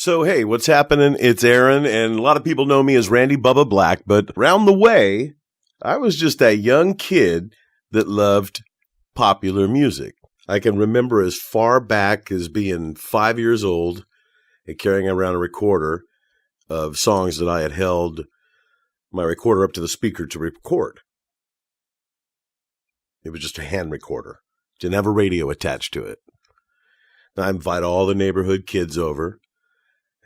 So, hey, what's happening? It's Aaron, and a lot of people know me as Randy Bubba Black, but around the way, I was just that young kid that loved popular music. I can remember as far back as being 5 years old and carrying around a recorder of songs that I had held my recorder up to the speaker to record. It was just a hand recorder. Didn't have a radio attached to it. And I invite all the neighborhood kids over,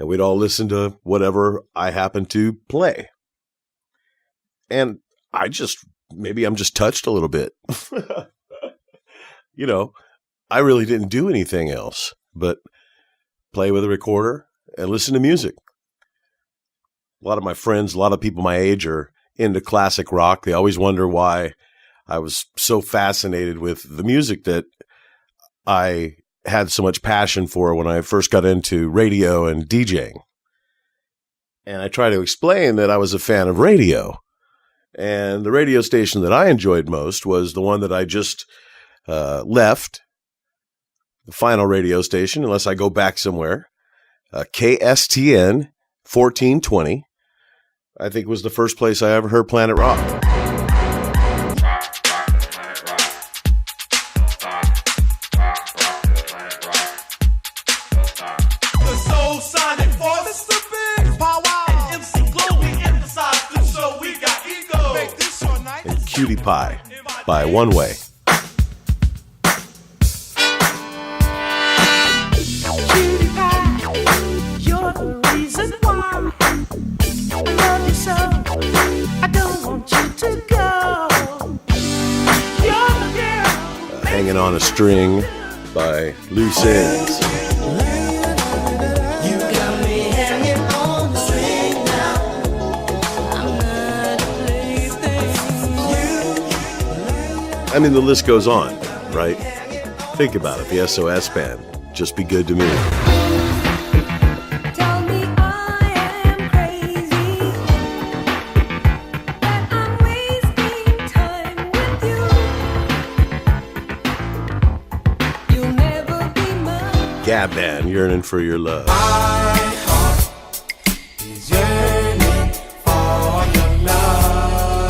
and we'd all listen to whatever I happened to play. And maybe I'm just touched a little bit. I really didn't do anything else but play with a recorder and listen to music. A lot of my friends, a lot of people my age are into classic rock. They always wonder why I was so fascinated with the music that I had so much passion for when I first got into radio and DJing. And I try to explain that I was a fan of radio. And the radio station that I enjoyed most was the one that I just left, the final radio station, unless I go back somewhere, KSTN 1420. I think was the first place I ever heard Planet Rock. And Cutie Pie by One Way. Cutie pie, you're the reason why I love you so. I don't want you to go. You're the girl. Hanging on a String by Loose Ends. I mean, the list goes on, right? Think about it. The SOS Band, Just Be Good to Me. Tell me I am crazy, that I'm wasting time with you. You'll never be mine. Gab Band, Yearning for Your Love. My heart is yearning for your love.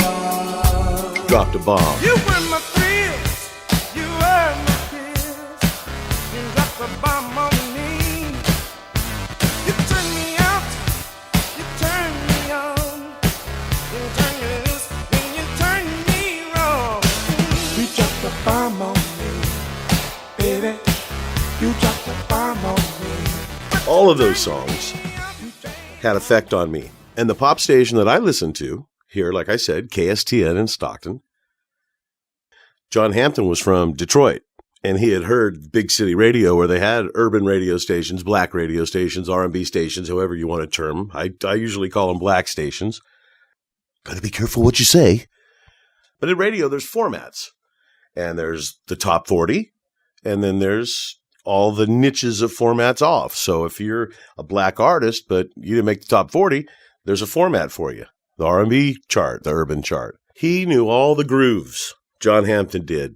Dropped a Bomb. You were my thrills, you were my kills. You dropped a bomb on me. You turned me out, you turned me on. You turned me loose, and you turned me wrong. You dropped a bomb on me, baby. You dropped a bomb on me. All of those songs had effect on me. And the pop station that I listened to here, like I said, KSTN in Stockton, John Hampton was from Detroit, and he had heard big city radio where they had urban radio stations, black radio stations, R&B stations, however you want to term them. I usually call them black stations. Got to be careful what you say. But in radio, there's formats, and there's the top 40, and then there's all the niches of formats off. So if you're a black artist, but you didn't make the top 40, there's a format for you. The R&B chart, the urban chart. He knew all the grooves. John Hampton did.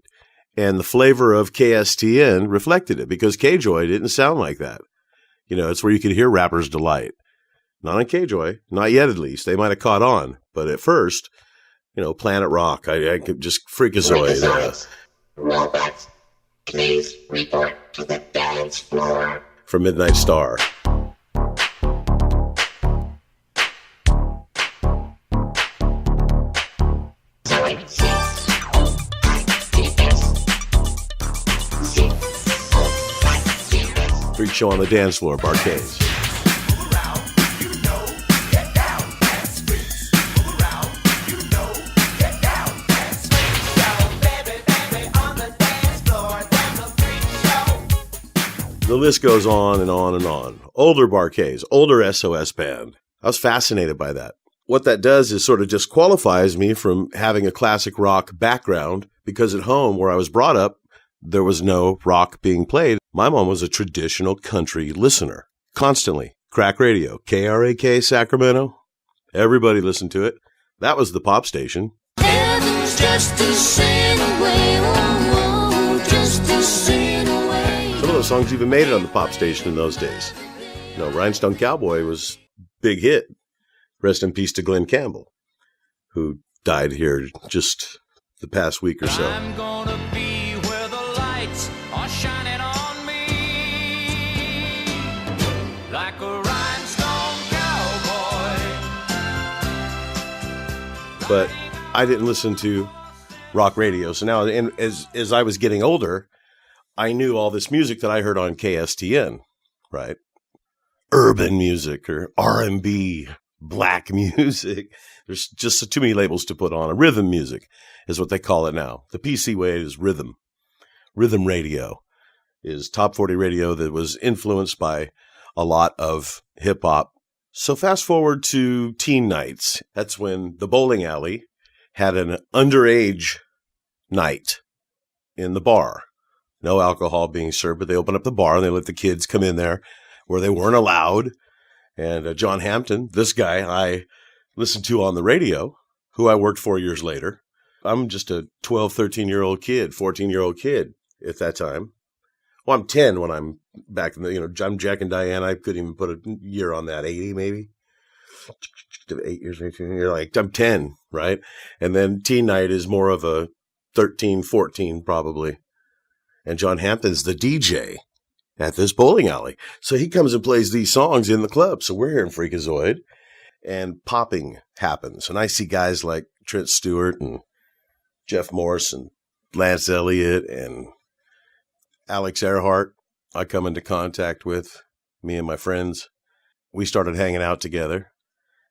And the flavor of KSTN reflected it because K-Joy didn't sound like that. It's where you could hear Rapper's Delight. Not on K-Joy. Not yet, at least. They might have caught on. But at first, Planet Rock. I could just freakazoid. Robots, please report to the dance floor. From Midnight Star. Freak Show on the Dance Floor, Barcades. The list goes on and on and on. Older Barcades, older SOS Band. I was fascinated by that. What that does is sort of disqualifies me from having a classic rock background because at home where I was brought up, there was no rock being played. My mom was a traditional country listener, constantly. Crack radio, KRAK Sacramento. Everybody listened to it. That was the pop station. Heaven's just a sin away, oh, just a sin away. Some of those songs even made it on the pop station in those days. Rhinestone Cowboy was big hit. Rest in peace to Glenn Campbell, who died here just the past week or so. I'm gonna be where the lights are shining on me like a rhinestone cowboy. But I didn't listen to rock radio. So now, and as I was getting older, I knew all this music that I heard on KSTN, right? Urban music or R&B, black music. There's just too many labels to put on it. Rhythm music is what they call it now. The PC way is rhythm. Rhythm radio is top 40 radio that was influenced by a lot of hip hop. So fast forward to teen nights. That's when the bowling alley had an underage night in the bar. No alcohol being served, but they opened up the bar and they let the kids come in there where they weren't allowed. And John Hampton, this guy I listened to on the radio, who I worked for years later. I'm just a 12, 13-year-old kid, 14-year-old kid at that time. Well, I'm 10 when I'm back in the, I'm Jack and Diane. I couldn't even put a year on that, 80 maybe. 8 years, 18, you're like, I'm 10, right? And then teen night is more of a 13, 14 probably. And John Hampton's the DJ at this bowling alley. So he comes and plays these songs in the club. So we're here in Freakazoid and popping happens. And I see guys like Trent Stewart and Jeff Morse and Lance Elliott and Alex Earhart I come into contact with, me and my friends. We started hanging out together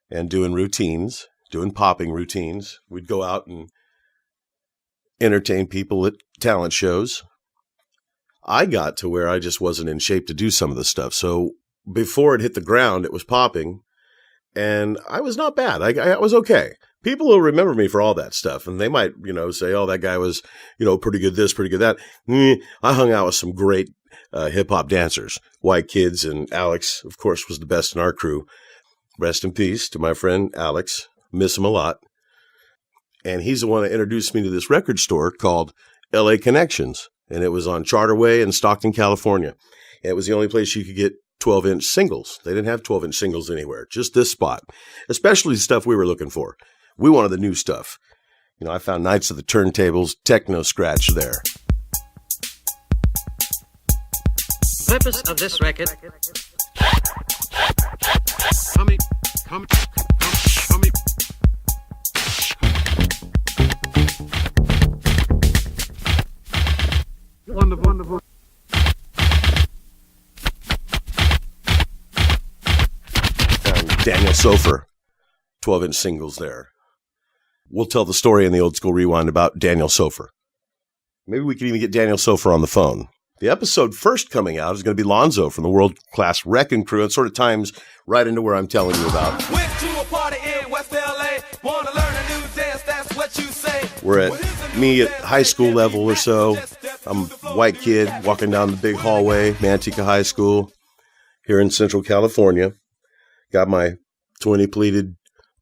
and doing routines, doing popping routines. We'd go out and entertain people at talent shows. I got to where I just wasn't in shape to do some of the stuff. So before it hit the ground, it was popping, and I was not bad. I was okay. People will remember me for all that stuff, and they might, say, oh, that guy was, pretty good this, pretty good that. I hung out with some great hip-hop dancers, white kids, and Alex, of course, was the best in our crew. Rest in peace to my friend Alex. Miss him a lot. And he's the one that introduced me to this record store called LA Connections. And it was on Charterway in Stockton, California. And it was the only place you could get 12-inch singles. They didn't have 12-inch singles anywhere, just this spot, especially the stuff we were looking for. We wanted the new stuff. I found Knights of the Turntables, Techno Scratch there. Purpose of this record. Come. Wonderful. Daniel Sofer, 12-inch singles there. We'll tell the story in the Old School Rewind about Daniel Sofer. Maybe we can even get Daniel Sofer on the phone. The episode first coming out is going to be Lonzo from the World Class Wrecking Crew. It sort of times right into where I'm telling you about. Went to a party in West LA, want to learn a new dance, that's what you say. We're at me at high school level or so. I'm a white kid walking down the big hallway, Manteca High School here in Central California. Got my 20 pleated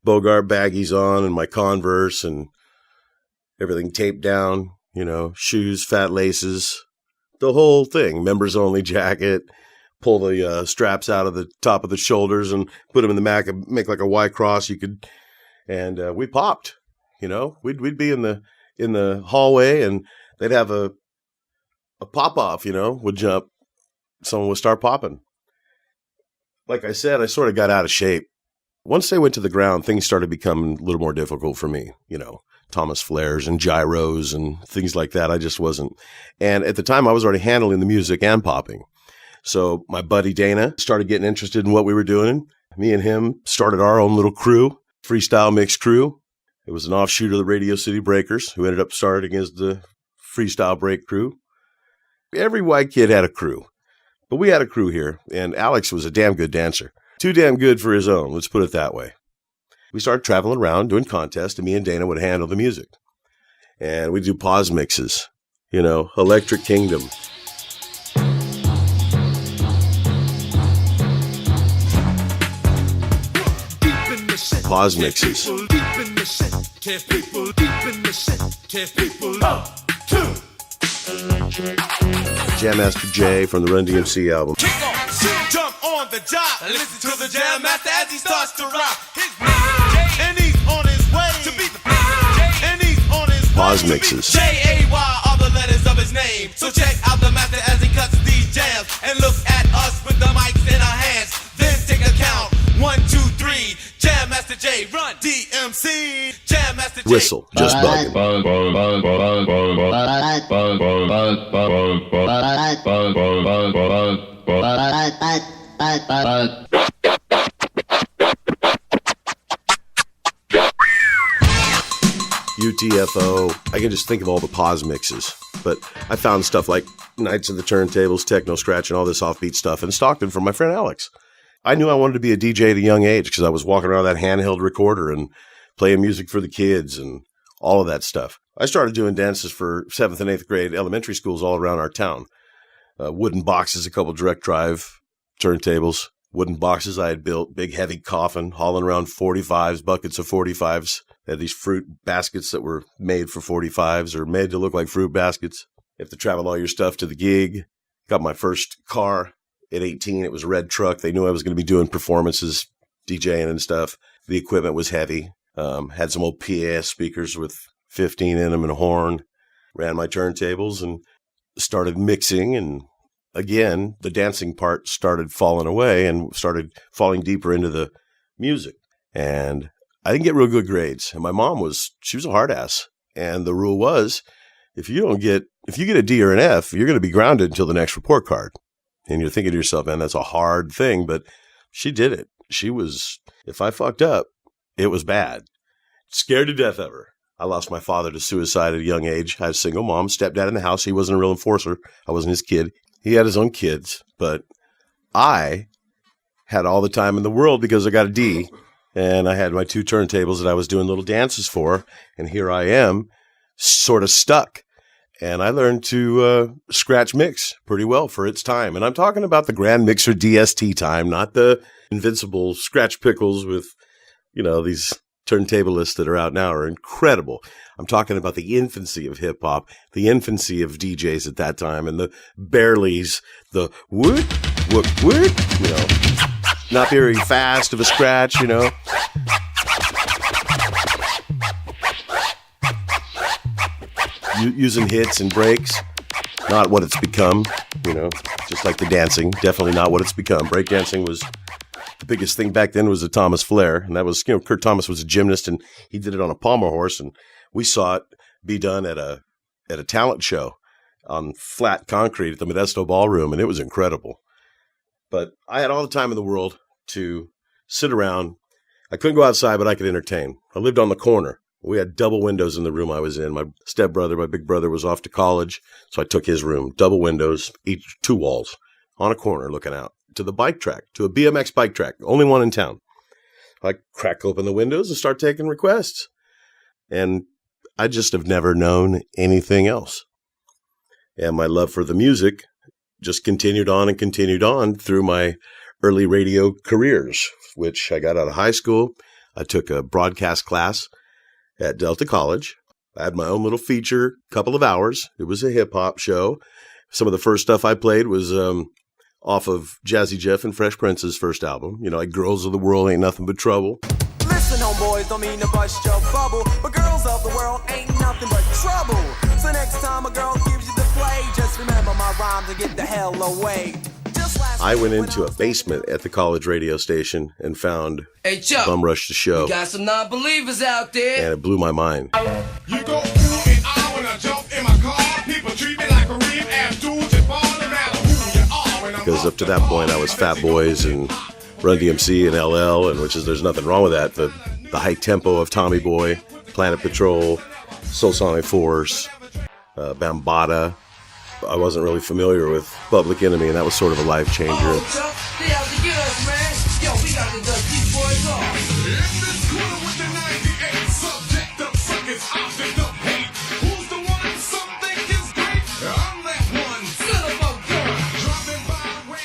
Bogart baggies on and my Converse and everything taped down, shoes, fat laces, the whole thing. Members only jacket, pull the straps out of the top of the shoulders and put them in the back and make like a Y cross. And we popped, we'd be in the hallway and they'd have a pop off, would jump. Someone would start popping. Like I said, I sort of got out of shape. Once they went to the ground, things started becoming a little more difficult for me, Thomas flares and gyros and things like that. I just wasn't. And at the time, I was already handling the music and popping. So my buddy Dana started getting interested in what we were doing. Me and him started our own little crew, Freestyle Mix Crew. It was an offshoot of the Radio City Breakers, who ended up starting as the Freestyle Break Crew. Every white kid had a crew. But we had a crew here, and Alex was a damn good dancer. Too damn good for his own, let's put it that way. We started traveling around doing contests, and me and Dana would handle the music. And we'd do pause mixes, Electric Kingdom. Pause mixes. Jam Master Jay from the Run DMC album. Jump on the job. Listen to the jam master as he starts to rock. His name, and he's on his way to be the and he's on his Pause way mixes. to be J-A-Y are the letters of his name. So check out the master as he cuts these jams and look at us with the mics in our hands. Then take a count. 1, 2, 3. Jam Master J, run. DMC. Jam Master J. Whistle, just bugging. UTFO. I can just think of all the pause mixes. But I found stuff like Knights of the Turntables, Techno Scratch, and all this offbeat stuff in Stockton from my friend Alex. I knew I wanted to be a DJ at a young age because I was walking around that handheld recorder and playing music for the kids and all of that stuff. I started doing dances for 7th and 8th grade elementary schools all around our town. Wooden boxes, a couple direct drive turntables, wooden boxes I had built, big heavy coffin, hauling around 45s, buckets of 45s. They had these fruit baskets that were made for 45s or made to look like fruit baskets. You have to travel all your stuff to the gig. Got my first car at 18. It was a red truck. They knew I was going to be doing performances, DJing and stuff. The equipment was heavy. Had some old PA speakers with 15 in them and a horn. Ran my turntables and started mixing. And again, the dancing part started falling away and started falling deeper into the music. And I didn't get real good grades. And my mom she was a hard ass. And the rule was, if you get a D or an F, you're going to be grounded until the next report card. And you're thinking to yourself, man, that's a hard thing. But she did it. If I fucked up, it was bad. Scared to death of her. I lost my father to suicide at a young age. I had a single mom, stepdad in the house. He wasn't a real enforcer. I wasn't his kid. He had his own kids. But I had all the time in the world because I got a D. And I had my 2 turntables that I was doing little dances for. And here I am, sort of stuck. And I learned to scratch mix pretty well for its time. And I'm talking about the Grand Mixer DST time, not the invincible scratch pickles with, these turntablists that are out now are incredible. I'm talking about the infancy of hip hop, the infancy of DJs at that time, and the bareleys, the woot, not very fast of a scratch, Using hits and breaks, not what it's become, just like the dancing, definitely not what it's become. Breakdancing was the biggest thing back then was the Thomas Flair, and that was, Kurt Thomas was a gymnast, and he did it on a pommel horse, and we saw it be done at a talent show on flat concrete at the Modesto Ballroom, and it was incredible. But I had all the time in the world to sit around. I couldn't go outside, but I could entertain. I lived on the corner. We had double windows in the room I was in. My stepbrother, my big brother, was off to college, so I took his room. Double windows, each 2 walls, on a corner looking out to the bike track, to a BMX bike track, only one in town. I crack open the windows and start taking requests. And I just have never known anything else. And my love for the music just continued on through my early radio careers, which I got out of high school. I took a broadcast class at Delta College. I had my own little feature, couple of hours. It was a hip-hop show. Some of the first stuff I played was off of Jazzy Jeff and Fresh Prince's first album. Like Girls of the World Ain't Nothing But Trouble. Listen, homeboys, don't mean to bust your bubble, but girls of the world ain't nothing but trouble. So next time a girl gives you the play, just remember my rhymes and get the hell away. I went into a basement at the college radio station and found Bum Rush the Show. Got some non-believers out there. And it blew my mind. You go through and I wanna jump in my car. People treat me like a real ass dude. Just fall around who you are. Because up to that point I was Fat Boys and Run DMC and LL, and there's nothing wrong with that. The high tempo of Tommy Boy, Planet Patrol, Soul Sonic Force, Bambaataa. I wasn't really familiar with Public Enemy, and that was sort of a life changer.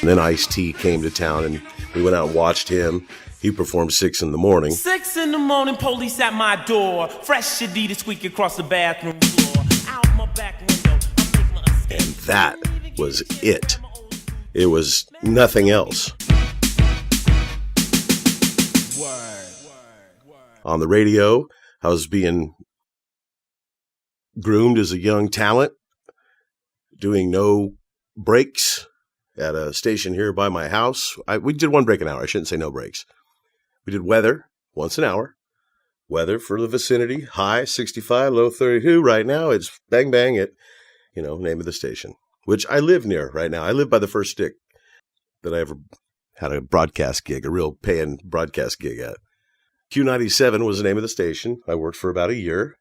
And then Ice-T came to town, and we went out and watched him. He performed 6 in the morning. 6 in the morning, police at my door. Fresh Adidas squeak across the bathroom floor. Out my back window. And that was it. It was nothing else. On the radio, I was being groomed as a young talent, doing no breaks at a station here by my house. We did one break an hour. I shouldn't say no breaks. We did weather once an hour. Weather for the vicinity, high 65, low 32. Right now, it's bang, bang at, name of the station, which I live near right now. I live by the first stick that I ever had a broadcast gig, a real paying broadcast gig at. Q97 was the name of the station. I worked for about a year.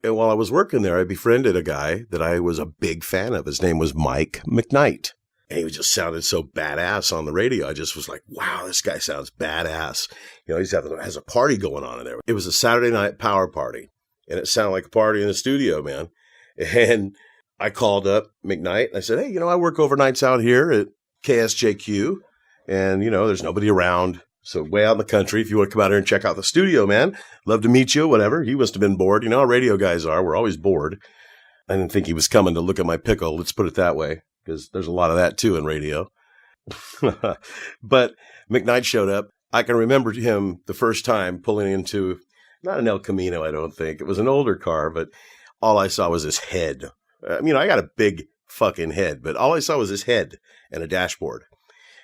And while I was working there, I befriended a guy that I was a big fan of. His name was Mike McKnight. And he just sounded so badass on the radio. I just was like, wow, this guy sounds badass. He has a party going on in there. It was a Saturday night power party. And it sounded like a party in the studio, man. And I called up McKnight. And I said, hey, I work overnights out here at KSJQ. And, there's nobody around. So way out in the country, if you want to come out here and check out the studio, man, love to meet you, whatever. He must have been bored. How radio guys are. We're always bored. I didn't think he was coming to look at my pickle. Let's put it that way, because there's a lot of that, too, in radio. But McKnight showed up. I can remember him the first time pulling into, not an El Camino, I don't think. It was an older car, but all I saw was his head. I got a big fucking head, but all I saw was his head and a dashboard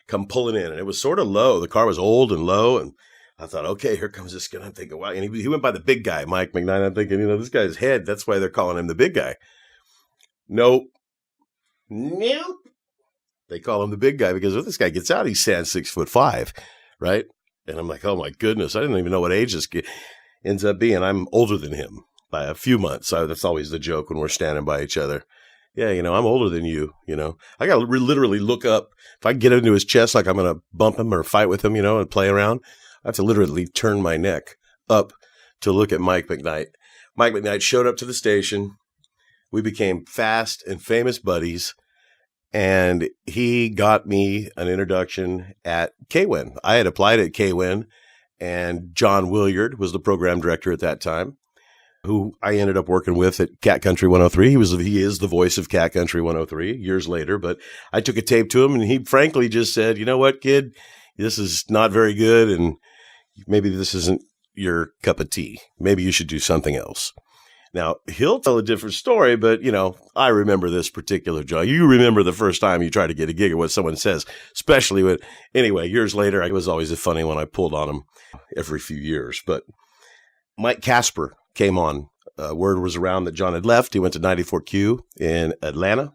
come pulling in, and it was sort of low. The car was old and low, and I thought, okay, here comes this guy. I'm thinking, wow. And he went by the big guy, Mike McKnight. I'm thinking, this guy's head, that's why they're calling him the big guy. Nope. They call him the big guy because when this guy gets out, he stands 6'5", right? And I'm like, oh my goodness, I didn't even know what age this ends up being. I'm older than him by a few months. So that's always the joke when we're standing by each other. Yeah, I'm older than you, I got to literally look up. If I get into his chest like I'm going to bump him or fight with him, and play around, I have to literally turn my neck up to look at Mike McKnight. Mike McKnight showed up to the station. We became fast and famous buddies, and he got me an introduction at KWIN. I had applied at KWIN, and John Williard was the program director at that time, who I ended up working with at Cat Country 103. He is the voice of Cat Country 103 years later, but I took a tape to him, and he frankly just said, you know what, kid, this is not very good, and maybe this isn't your cup of tea. Maybe you should do something else. Now, he'll tell a different story, but, I remember this particular job. You remember the first time you try to get a gig or what someone says, especially when, anyway, years later, it was always funny when I pulled on him every few years. But Mike Casper came on. Word was around that John had left. He went to 94Q in Atlanta.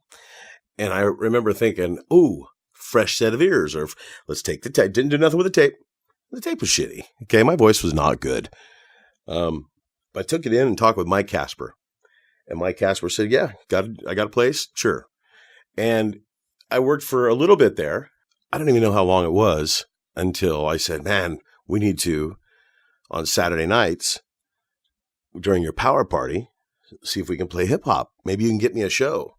And I remember thinking, ooh, fresh set of ears, or let's take the tape. Didn't do nothing with the tape. The tape was shitty. Okay, my voice was not good. I took it in and talked with Mike Casper. And Mike Casper said, yeah, I got a place? Sure. And I worked for a little bit there. I don't even know how long it was until I said, man, we need to, on Saturday nights, during your power party, see if we can play hip hop. Maybe you can get me a show.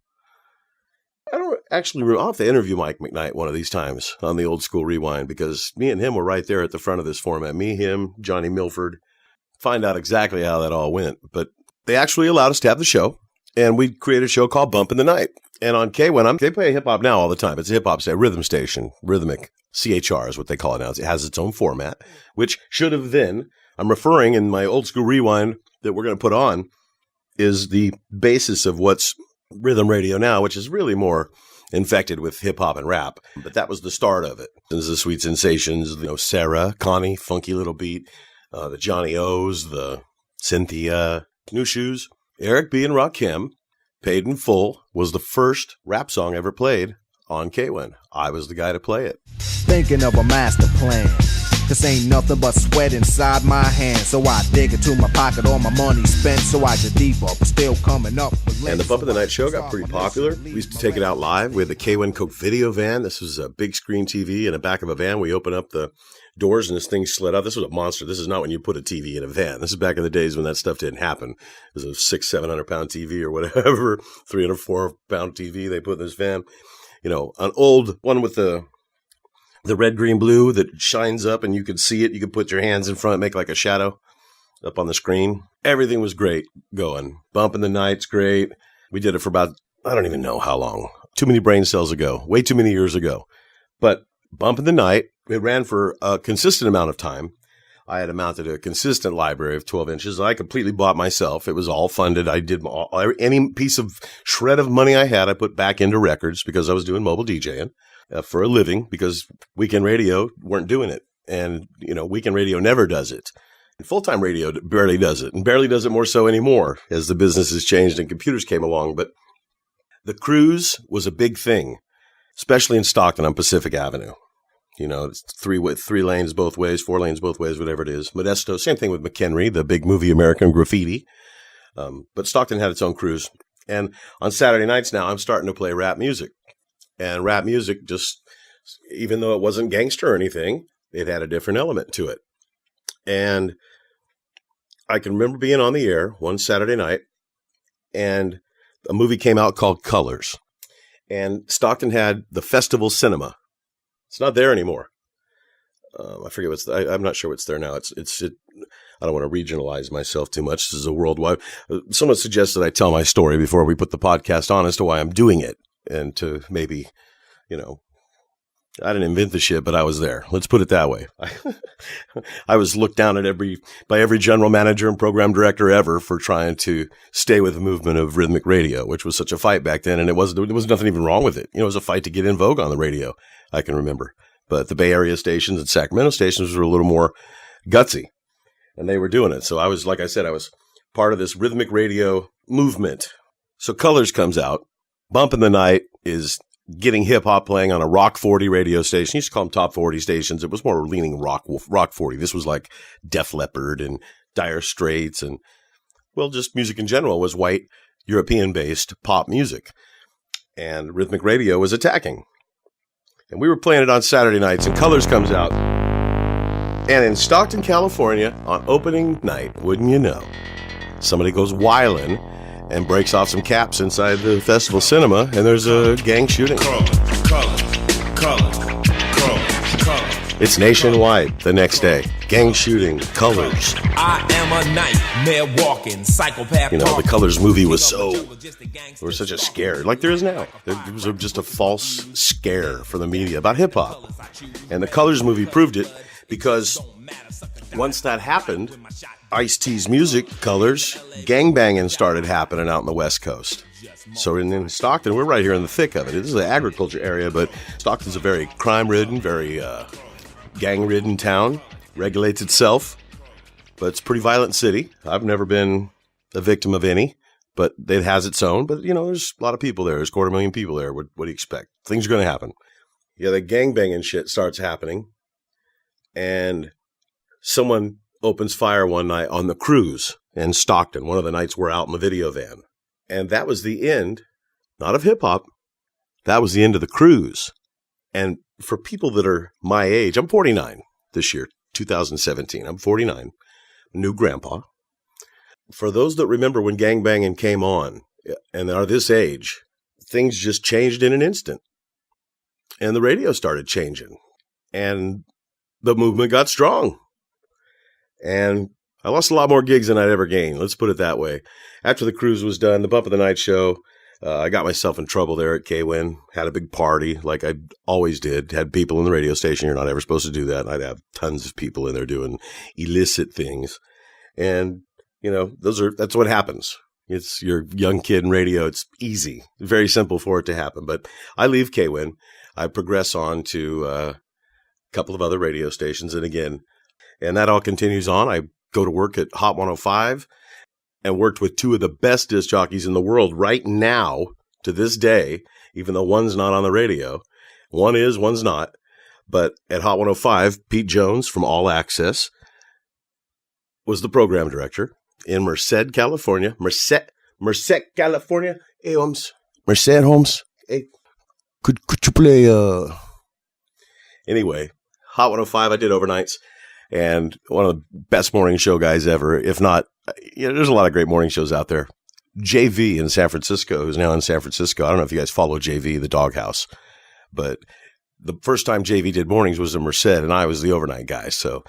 I'll have to interview Mike McKnight one of these times on the Old School Rewind, because me and him were right there at the front of this format. Me, him, Johnny Milford. Find out exactly how that all went. But they actually allowed us to have the show, and we created a show called Bump in the Night. And on K1, they play hip hop now all the time. It's a hip hop rhythm station, rhythmic. CHR is what they call it now. It has its own format, which should have then, I'm referring in my Old School Rewind that we're going to put on, is the basis of what's rhythm radio now, which is really more infected with hip hop and rap. But that was the start of it. There's the Sweet Sensations, Sarah, Connie, Funky Little Beat, the Johnny O's, the Cynthia, New Shoes, Eric B. and Rakim, Paid in Full was the first rap song ever played on K1. I was the guy to play it. Thinking of a master plan. This ain't nothing but sweat inside my hands. So I dig into my pocket, all my money spent. So I get deeper, but still coming up. And the Bump of the Night show got pretty popular. We used to take it out live. We had the K1 Coke video van. This was a big screen TV in the back of a van. We open up the doors and this thing slid out. This was a monster. This is not when you put a TV in a van. This is back in the days when that stuff didn't happen. It was a 600-700 pound TV or whatever, 304 pound TV they put in this van. An old one with the red, green, blue that shines up and you could see it. You could put your hands in front, make like a shadow up on the screen. Everything was great going. Bump in the Night's great. We did it for about, I don't even know how long. Too many brain cells ago. Way too many years ago. But Bump in the Night, it ran for a consistent amount of time. I had amounted to a consistent library of 12 inches. I completely bought myself. It was all funded. I did any piece of shred of money I had, I put back into records because I was doing mobile DJing for a living because weekend radio weren't doing it. And, weekend radio never does it. And full-time radio barely does it, and barely does it more so anymore as the business has changed and computers came along. But the cruise was a big thing, especially in Stockton on Pacific Avenue. It's three lanes both ways, 4 lanes both ways, whatever it is. Modesto, same thing with McHenry, the big movie American Graffiti. But Stockton had its own cruise. And on Saturday nights now, I'm starting to play rap music. And rap music just, even though it wasn't gangster or anything, it had a different element to it. And I can remember being on the air one Saturday night, and a movie came out called Colors. And Stockton had the Festival Cinema. It's not there anymore. I forget I'm not sure what's there now. I don't want to regionalize myself too much. This is a worldwide. Someone suggested I tell my story before we put the podcast on as to why I'm doing it, and to maybe, I didn't invent the shit, but I was there. Let's put it that way. I was looked down at by every general manager and program director ever for trying to stay with the movement of rhythmic radio, which was such a fight back then. And there was nothing even wrong with it. It was a fight to get in vogue on the radio, I can remember. But the Bay Area stations and Sacramento stations were a little more gutsy, and they were doing it. So I was, like I said, I was part of this rhythmic radio movement. So Colors comes out. Bump in the Night is getting hip hop playing on a Rock 40 radio station. You used to call them Top 40 stations. It was more leaning rock 40. This was like Def Leppard and Dire Straits, and, well, just music in general was white, European-based pop music. And rhythmic radio was attacking. And we were playing it on Saturday nights, and Colors comes out. And in Stockton, California, on opening night, wouldn't you know, somebody goes wildin' and breaks off some caps inside the Festival Cinema, and there's a gang shooting. It's nationwide the next day. Gang shooting, Colors. I am a nightmare walking psychopath. The Colors movie was such a scare, like there is now. There was just a false scare for the media about hip hop. And the Colors movie proved it, because once that happened, Ice-T's music, Colors, gangbanging started happening out in the West Coast. So in Stockton, we're right here in the thick of it. This is an agriculture area, but Stockton's a very crime-ridden, very gang-ridden town. Regulates itself, but it's a pretty violent city. I've never been a victim of any, but it has its own. But, there's a lot of people there. There's 250,000 people there. What do you expect? Things are going to happen. Yeah, the gangbanging shit starts happening, and someone opens fire one night on the cruise in Stockton. One of the nights we're out in the video van. And that was the end, not of hip-hop. That was the end of the cruise. And for people that are my age, I'm 49 this year, 2017. I'm 49, new grandpa. For those that remember when gangbanging came on and are this age, things just changed in an instant. And the radio started changing. And the movement got strong. And I lost a lot more gigs than I'd ever gained. Let's put it that way. After the cruise was done, the Bump of the Night show, I got myself in trouble there at KWIN. Had a big party like I always did. Had people in the radio station. You're not ever supposed to do that. I'd have tons of people in there doing illicit things. And, that's what happens. You're a young kid in radio. It's easy. Very simple for it to happen. But I leave KWIN. I progress on to a couple of other radio stations. And that all continues on. I go to work at Hot 105 and worked with two of the best disc jockeys in the world right now to this day, even though one's not on the radio. One is, one's not. But at Hot 105, Pete Jones from All Access was the program director in Merced, California. Merced, California. Hey, Holmes. Merced, Holmes. Hey, could you play, Anyway, Hot 105, I did overnights. And one of the best morning show guys ever, if not, there's a lot of great morning shows out there. JV in San Francisco, who's now in San Francisco. I don't know if you guys follow JV, the Doghouse, but the first time JV did mornings was in Merced, and I was the overnight guy. So,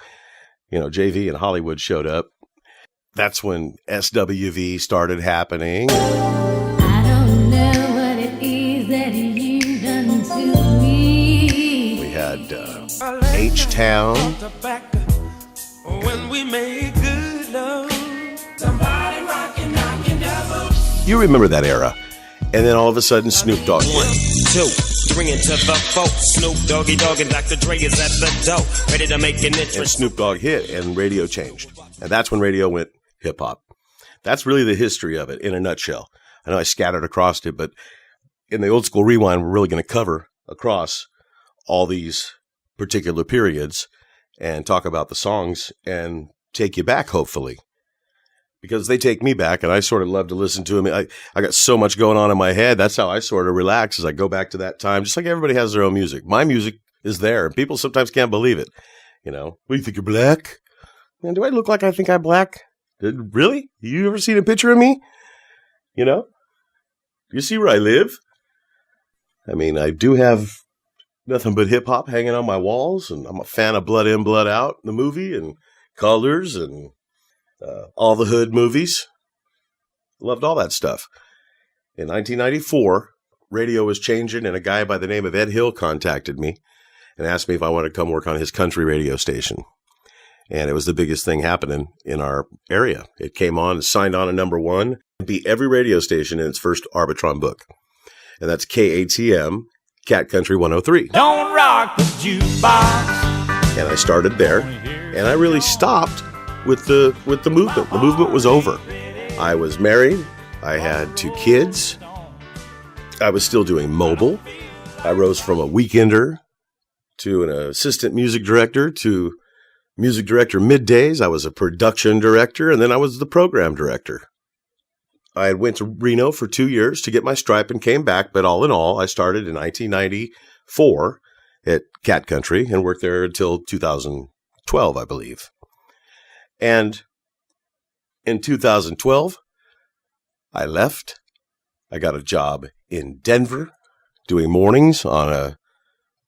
JV in Hollywood showed up. That's when SWV started happening. I don't know what it is that you've done to me. We had H-Town. make good love. Somebody rockin', knockin' devil. You remember that era. And then all of a sudden, Snoop Dogg hit. 1, 2, 3 into the 4. Snoop Doggy Dogg and Dr. Dre is at the door, ready to make an entrance. And Snoop Dogg hit, and radio changed. And that's when radio went hip-hop. That's really the history of it in a nutshell. I know I scattered across it, but in the Old School Rewind, we're really going to cover across all these particular periods and talk about the songs and take you back, hopefully. Because they take me back, and I sort of love to listen to them. I got so much going on in my head. That's how I sort of relax as I go back to that time. Just like everybody has their own music. My music is there, and people sometimes can't believe it. You know, what do you think, you're black? Man, do I look like I think I'm black? Really? You ever seen a picture of me? You know? You see where I live? I mean, I do have nothing but hip-hop hanging on my walls, and I'm a fan of Blood In, Blood Out, the movie, and Colors, and all the Hood movies. Loved all that stuff. In 1994, radio was changing, and a guy by the name of Ed Hill contacted me and asked me if I wanted to come work on his country radio station. And it was the biggest thing happening in our area. It came on, signed on to number one, beat every radio station in its first Arbitron book. And that's KATM, Cat Country 103. Don't rock the jukebox. And I started there, and I really stopped with the movement. The movement was over. I was married. I had 2 kids. I was still doing mobile. I rose from a weekender to an assistant music director to music director middays. I was a production director, and then I was the program director. I went to Reno for 2 years to get my stripe and came back, but all in all, I started in 1994 at Cat Country and worked there until 2012, I believe. And in 2012, I left. I got a job in Denver doing mornings on a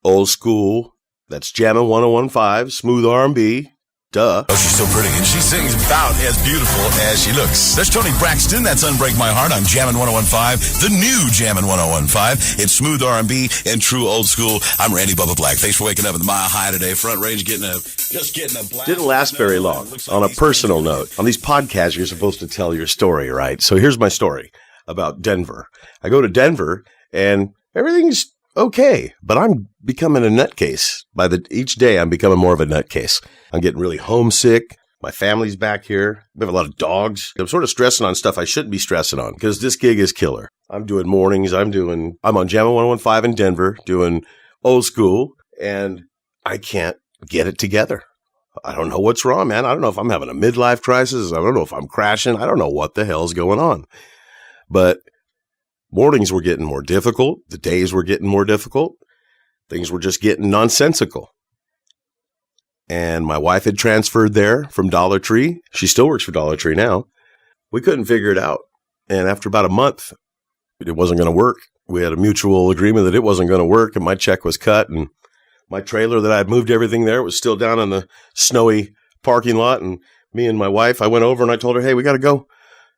old school, that's Jammin' 101.5, smooth R&B. Duh. Oh, she's so pretty, and she sings about as beautiful as she looks. There's Tony Braxton. That's Unbreak My Heart on Jammin' 101.5, the new Jammin' 101.5. It's smooth R&B and true old school. I'm Randy Bubba Black. Thanks for waking up in the Mile High today. Front Range getting a blast. Didn't last very long. On a personal note, on these podcasts, you're supposed to tell your story, right? So here's my story about Denver. I go to Denver, and everything's okay, but I'm becoming a nutcase. Each day, I'm becoming more of a nutcase. I'm getting really homesick. My family's back here. We have a lot of dogs. I'm sort of stressing on stuff I shouldn't be stressing on because this gig is killer. I'm doing mornings. I'm on Jammin' 101.5 in Denver doing old school, and I can't get it together. I don't know what's wrong, man. I don't know if I'm having a midlife crisis. I don't know if I'm crashing. I don't know what the hell's going on. But mornings were getting more difficult. The days were getting more difficult. Things were just getting nonsensical. And my wife had transferred there from Dollar Tree. She still works for Dollar Tree now. We couldn't figure it out. And after about a month, it wasn't going to work. We had a mutual agreement that it wasn't going to work, and my check was cut. And my trailer that I had moved everything there was still down in the snowy parking lot. And me and my wife, I went over and I told her, hey, we got to go.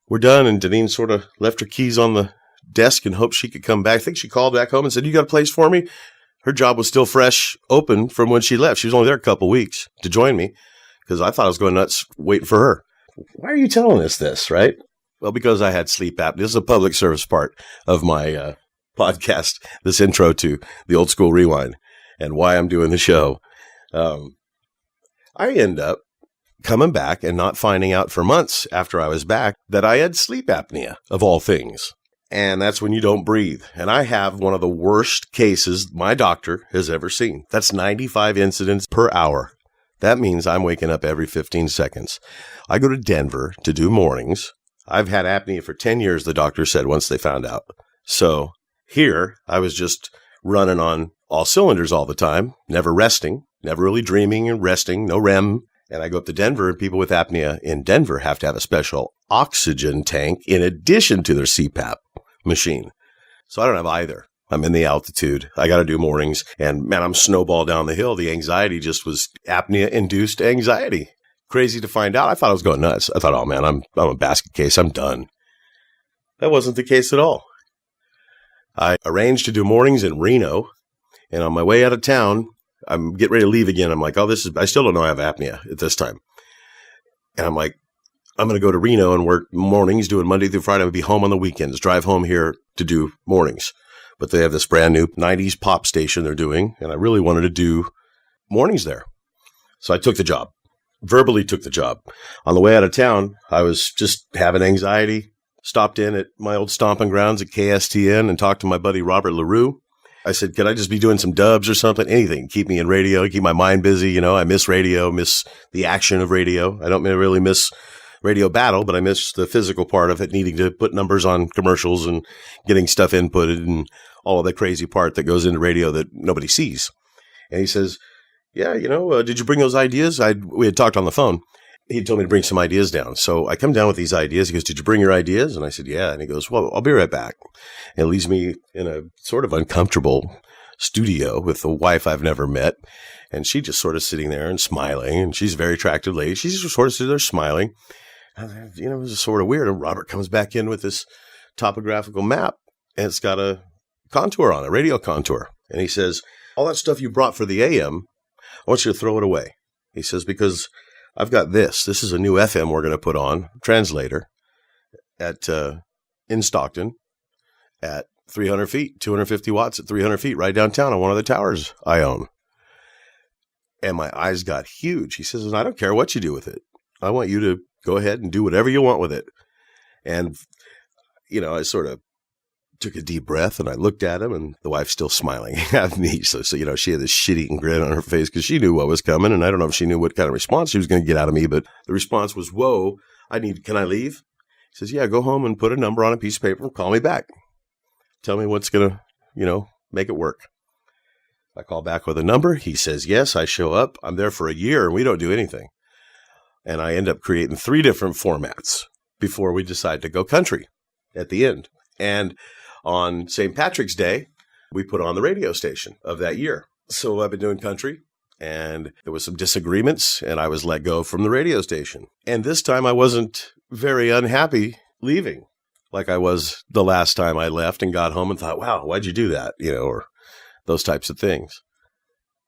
We're done. And Deneen sort of left her keys on the desk and hoped she could come back. I think she called back home and said, you got a place for me? Her job was still fresh open from when she left. She was only there a couple weeks to join me because I thought I was going nuts waiting for her. Why are you telling us this, right? Well, because I had sleep apnea. This is a public service part of my podcast, this intro to the Old School Rewind and why I'm doing the show. I end up coming back and not finding out for months after I was back that I had sleep apnea, of all things. And that's when you don't breathe. And I have one of the worst cases my doctor has ever seen. That's 95 incidents per hour. That means I'm waking up every 15 seconds. I go to Denver to do mornings. I've had apnea for 10 years, the doctor said, once they found out. So here, I was just running on all cylinders all the time, never resting, never really dreaming and resting, no REM. And I go up to Denver, and people with apnea in Denver have to have a special oxygen tank in addition to their CPAP machine. So I don't have either. I'm in the altitude. I got to do mornings. And man, I'm snowball down the hill. The anxiety just was apnea-induced anxiety. Crazy to find out. I thought I was going nuts. I thought, oh man, I'm a basket case. I'm done. That wasn't the case at all. I arranged to do mornings in Reno. And on my way out of town, I'm getting ready to leave again. I'm like, I still don't know I have apnea at this time. And I'm like, I'm going to go to Reno and work mornings, doing Monday through Friday. I'm going to be home on the weekends, drive home here to do mornings. But they have this brand new 90s pop station they're doing, and I really wanted to do mornings there. So I took the job, verbally took the job. On the way out of town, I was just having anxiety, stopped in at my old stomping grounds at KSTN and talked to my buddy Robert LaRue. I said, could I just be doing some dubs or something? Anything. Keep me in radio, keep my mind busy. You know, I miss radio, miss the action of radio. I don't really miss radio battle, but I miss the physical part of it, needing to put numbers on commercials and getting stuff inputted and all of the crazy part that goes into radio that nobody sees. And he says, yeah, did you bring those ideas? We had talked on the phone. He told me to bring some ideas down. So I come down with these ideas. He goes, did you bring your ideas? And I said, yeah. And he goes, well, I'll be right back. And it leaves me in a sort of uncomfortable studio with a wife I've never met. And she just sort of sitting there and smiling. And she's a very attractive lady. She's just sort of sitting there smiling. And, it was sort of weird. And Robert comes back in with this topographical map. And it's got a contour on it, radio contour. And he says, all that stuff you brought for the AM, I want you to throw it away. He says, because I've got this. This is a new FM we're going to put on, translator, in Stockton at 300 feet, 250 watts at 300 feet, right downtown on one of the towers I own. And my eyes got huge. He says, I don't care what you do with it. I want you to go ahead and do whatever you want with it. And, I sort of took a deep breath and I looked at him, and the wife's still smiling at me. So she had this shit-eating grin on her face because she knew what was coming. And I don't know if she knew what kind of response she was going to get out of me, but the response was, whoa, can I leave? He says, yeah, go home and put a number on a piece of paper and call me back. Tell me what's going to, make it work. I call back with a number. He says, yes, I show up. I'm there for a year and we don't do anything. And I end up creating 3 different formats before we decide to go country at the end. And on St. Patrick's Day, we put on the radio station of that year. So I've been doing country, and there was some disagreements, and I was let go from the radio station. And this time I wasn't very unhappy leaving like I was the last time I left and got home and thought, wow, why'd you do that? Or those types of things.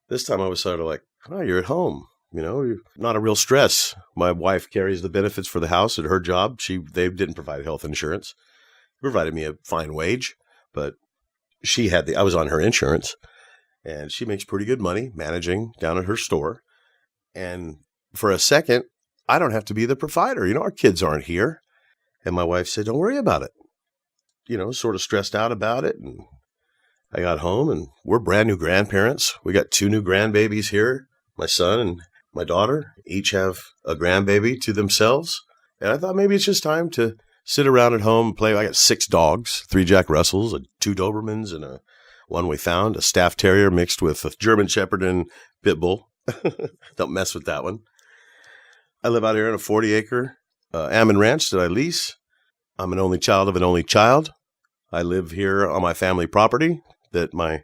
This time I was sort of like, oh, you're at home. You're not a real stress. My wife carries the benefits for the house at her job. They didn't provide health insurance. Provided me a fine wage, but I was on her insurance, and she makes pretty good money managing down at her store. And for a second, I don't have to be the provider. Our kids aren't here. And my wife said, don't worry about it. Sort of stressed out about it. And I got home, and we're brand new grandparents. We got 2 new grandbabies here. My son and my daughter each have a grandbaby to themselves. And I thought maybe it's just time to sit around at home and play. I got 6 dogs, 3 Jack Russells, 2 Dobermans, and one we found, a Staff Terrier mixed with a German Shepherd and Pit Bull. Don't mess with that one. I live out here in a 40-acre Ammon ranch that I lease. I'm an only child of an only child. I live here on my family property that my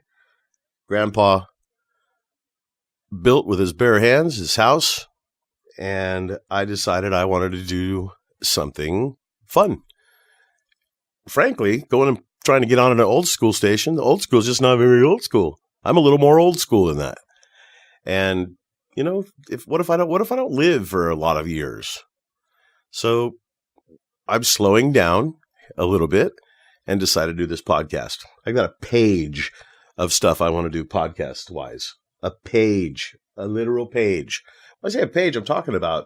grandpa built with his bare hands, his house, and I decided I wanted to do something fun. Frankly, going and trying to get on an old school station, the old school is just not very old school. I'm a little more old school than that. And what if I don't live for a lot of years? So I'm slowing down a little bit and decided to do this podcast. I've got a page of stuff I want to do podcast wise. A page, a literal page. When I say a page, I'm talking about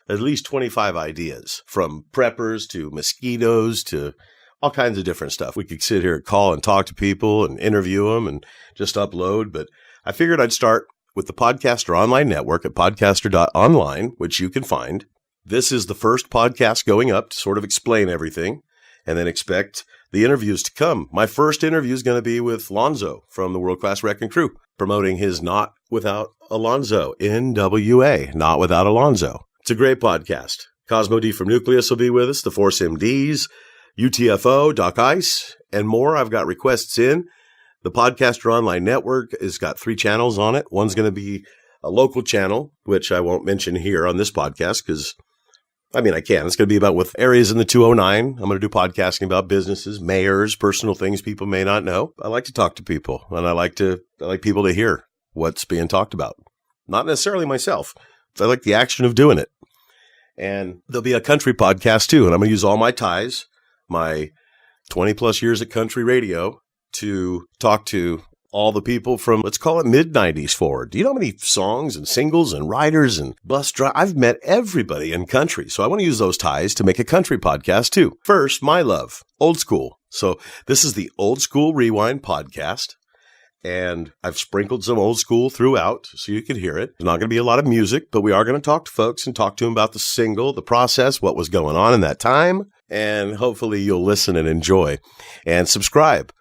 at least 25 ideas, from preppers to mosquitoes to all kinds of different stuff. We could sit here and call and talk to people and interview them and just upload. But I figured I'd start with the Podcaster Online Network at podcaster.online, which you can find. This is the first podcast going up to sort of explain everything, and then expect the interviews to come. My first interview is going to be with Lonzo from the World Class Wrecking Crew, promoting his Not Without Alonzo, NWA, Not Without Alonzo. It's a great podcast. Cosmo D from Nucleus will be with us, the Force MDs, UTFO, Doc Ice, and more. I've got requests in. The Podcaster Online Network has got 3 channels on it. One's going to be a local channel, which I won't mention here on this podcast because, I can. It's going to be about with areas in the 209. I'm going to do podcasting about businesses, mayors, personal things people may not know. I like to talk to people, and I like people to hear what's being talked about. Not necessarily myself. I like the action of doing it. And there'll be a country podcast too. And I'm going to use all my ties, my 20 plus years at country radio, to talk to all the people from, let's call it mid-90s forward. Do you know how many songs and singles and writers and bus drivers? I've met everybody in country. So I want to use those ties to make a country podcast too. First, my love, old school. So this is the Old School Rewind podcast. And I've sprinkled some old school throughout so you can hear it. There's not going to be a lot of music, but we are going to talk to folks and talk to them about the single, the process, what was going on in that time. And hopefully you'll listen and enjoy. And subscribe.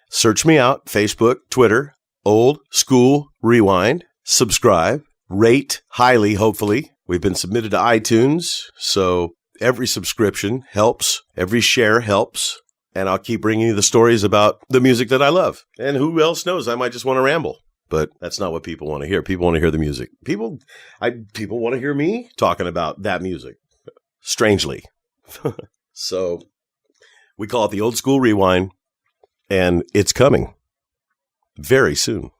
Search me out, Facebook, Twitter, Old School Rewind. Subscribe. Rate highly, hopefully. We've been submitted to iTunes, so every subscription helps. Every share helps. And I'll keep bringing you the stories about the music that I love. And who else knows? I might just want to ramble. But that's not what people want to hear. People want to hear the music. People want to hear me talking about that music. Strangely. So we call it the Old School Rewind. And it's coming very soon.